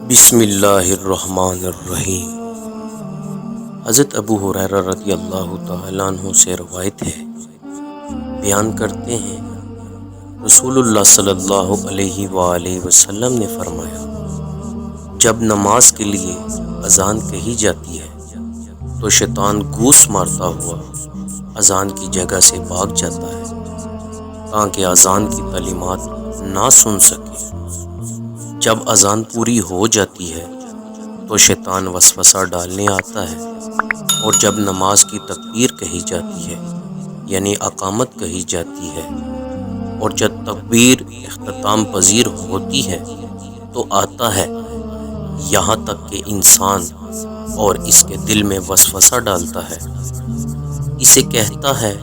بسم اللہ الرحمن الرحیم۔ حضرت ابو ہریرہ رضی اللہ تعالیٰ عنہ سے روایت ہے، بیان کرتے ہیں رسول اللہ صلی اللہ علیہ وآلہ وسلم نے فرمایا، جب نماز کے لیے اذان کہی جاتی ہے تو شیطان گوس مارتا ہوا اذان کی جگہ سے بھاگ جاتا ہے تاکہ اذان کی تعلیمات نہ سن سکے۔ جب اذان پوری ہو جاتی ہے تو شیطان وسوسہ ڈالنے آتا ہے، اور جب نماز کی تکبیر کہی جاتی ہے یعنی اقامت کہی جاتی ہے، اور جب تکبیر اختتام پذیر ہوتی ہے تو آتا ہے، یہاں تک کہ انسان اور اس کے دل میں وسوسہ ڈالتا ہے، اسے کہتا ہے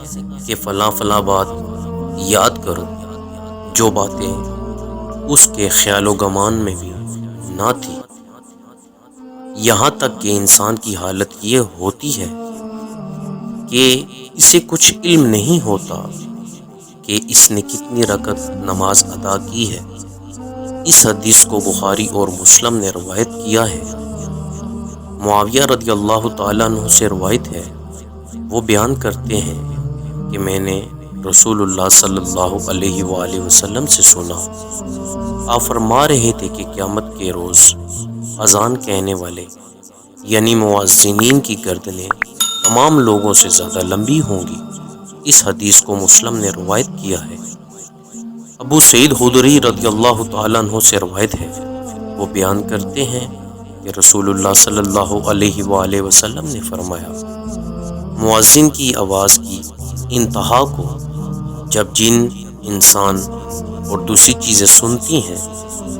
کہ فلاں فلاں بات یاد کرو، جو باتیں اس کے خیال و گمان میں بھی نہ تھی۔ یہاں تک کہ انسان کی حالت یہ ہوتی ہے کہ اسے کچھ علم نہیں ہوتا کہ اس نے کتنی رکعت نماز ادا کی ہے۔ اس حدیث کو بخاری اور مسلم نے روایت کیا ہے۔ معاویہ رضی اللہ تعالیٰ عنہ سے روایت ہے، وہ بیان کرتے ہیں کہ میں نے رسول اللہ صلی اللہ علیہ وآلہ وسلم سے سنا، آپ فرما رہے تھے کہ قیامت کے روز اذان کہنے والے یعنی مؤذنین کی گردنیں تمام لوگوں سے زیادہ لمبی ہوں گی۔ اس حدیث کو مسلم نے روایت کیا ہے۔ ابو سعید خدری رضی اللہ تعالیٰ عنہ سے روایت ہے، وہ بیان کرتے ہیں کہ رسول اللہ صلی اللہ علیہ وآلہ وسلم نے فرمایا، مؤذن کی آواز کی انتہا کو جب جن، انسان اور دوسری چیزیں سنتی ہیں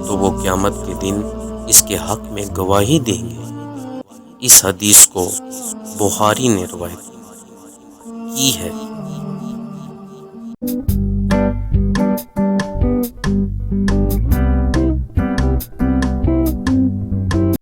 تو وہ قیامت کے دن اس کے حق میں گواہی دیں گے۔ اس حدیث کو بخاری نے روایت کی ہے۔